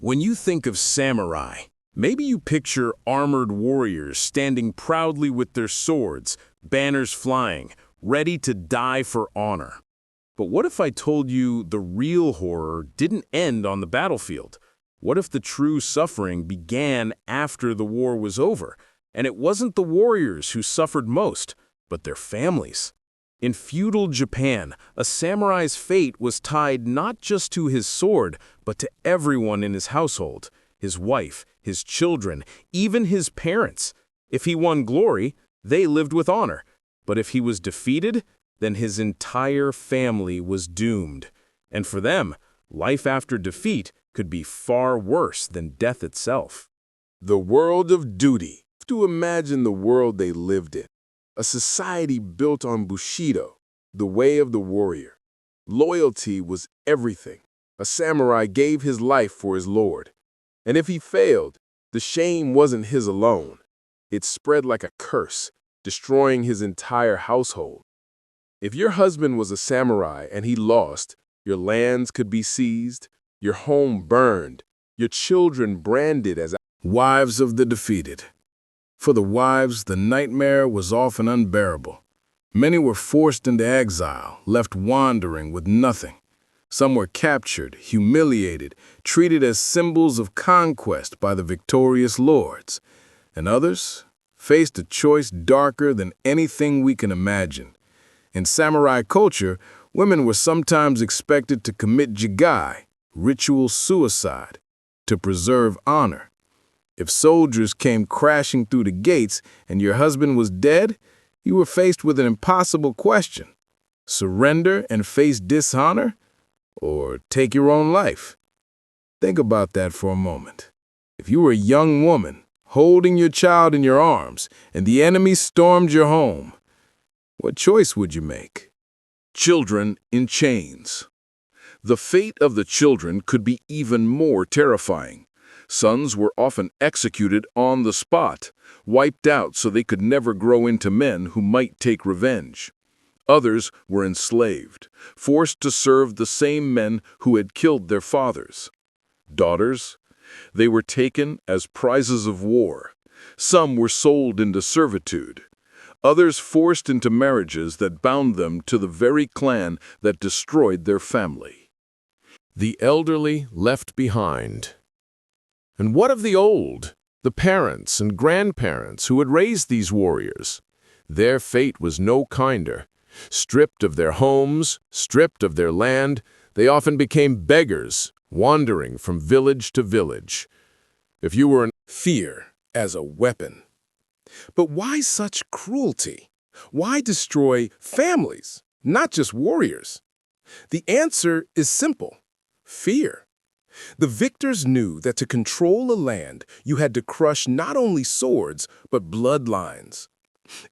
When you think of samurai, maybe you picture armored warriors standing proudly with their swords, banners flying, ready to die for honor. But what if I told you the real horror didn't end on the battlefield? What if the true suffering began after the war was over, and it wasn't the warriors who suffered most, but their families? In feudal Japan, a samurai's fate was tied not just to his sword, but to everyone in his household, his wife, his children, even his parents. If he won glory, they lived with honor. But if he was defeated, then his entire family was doomed. And for them, life after defeat could be far worse than death itself. The world of duty. To imagine the world they lived in. A society built on Bushido, the way of the warrior. Loyalty was everything. A samurai gave his life for his lord. And if he failed, the shame wasn't his alone. It spread like a curse, destroying his entire household. If your husband was a samurai and he lost, your lands could be seized, your home burned, your children branded as Wives of the defeated. For the wives, the nightmare was often unbearable. Many were forced into exile, left wandering with nothing. Some were captured, humiliated, treated as symbols of conquest by the victorious lords. And others faced a choice darker than anything we can imagine. In samurai culture, women were sometimes expected to commit jigai, ritual suicide, to preserve honor. If soldiers came crashing through the gates and your husband was dead, you were faced with an impossible question. Surrender and face dishonor, or take your own life? Think about that for a moment. If you were a young woman, holding your child in your arms, and the enemy stormed your home, what choice would you make? children in chains. The fate of the children could be even more terrifying. Sons were often executed on the spot, wiped out so they could never grow into men who might take revenge. Others were enslaved, forced to serve the same men who had killed their fathers. Daughters, they were taken as prizes of war. Some were sold into servitude. Others forced into marriages that bound them to the very clan that destroyed their family. The elderly left behind. And what of the old, the parents and grandparents who had raised these warriors? Their fate was no kinder. Stripped of their homes, stripped of their land, they often became beggars, wandering from village to village. If you were in Fear as a weapon. But why such cruelty? Why destroy families, not just warriors? The answer is simple: fear. The victors knew that to control a land, you had to crush not only swords, but bloodlines.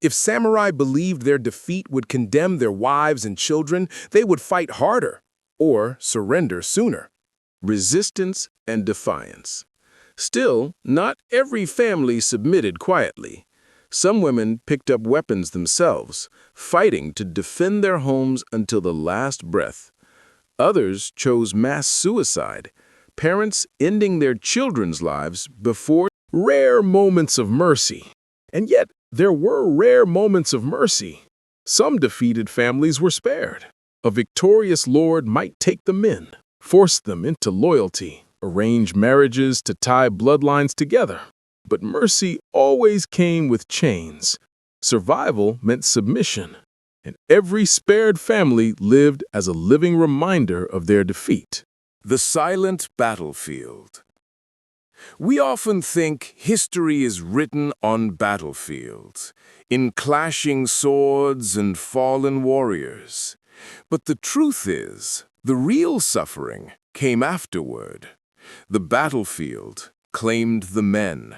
If samurai believed their defeat would condemn their wives and children, they would fight harder or surrender sooner. Resistance and defiance. Still, not every family submitted quietly. Some women picked up weapons themselves, fighting to defend their homes until the last breath. Others chose mass suicide, parents ending their children's lives before. Rare moments of mercy. And yet, there were rare moments of mercy. Some defeated families were spared. A victorious lord might take them in, force them into loyalty, arrange marriages to tie bloodlines together. But mercy always came with chains. Survival meant submission, and every spared family lived as a living reminder of their defeat. The silent battlefield. We often think history is written on battlefields, in clashing swords and fallen warriors. But the truth is, the real suffering came afterward. The battlefield claimed the men,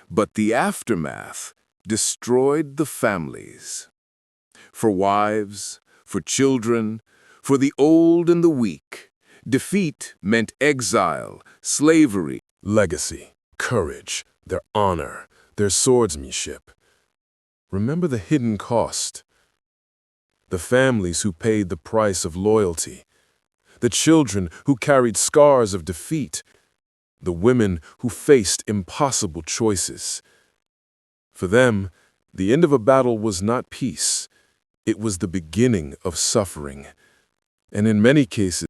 but the aftermath destroyed the families. For wives, for children, for the old and the weak, defeat meant exile, slavery, Legacy, courage, their honor, their swordsmanship. Remember the hidden cost. The families who paid the price of loyalty. The children who carried scars of defeat. the women who faced impossible choices. For them, the end of a battle was not peace. It was the beginning of suffering. And in many cases,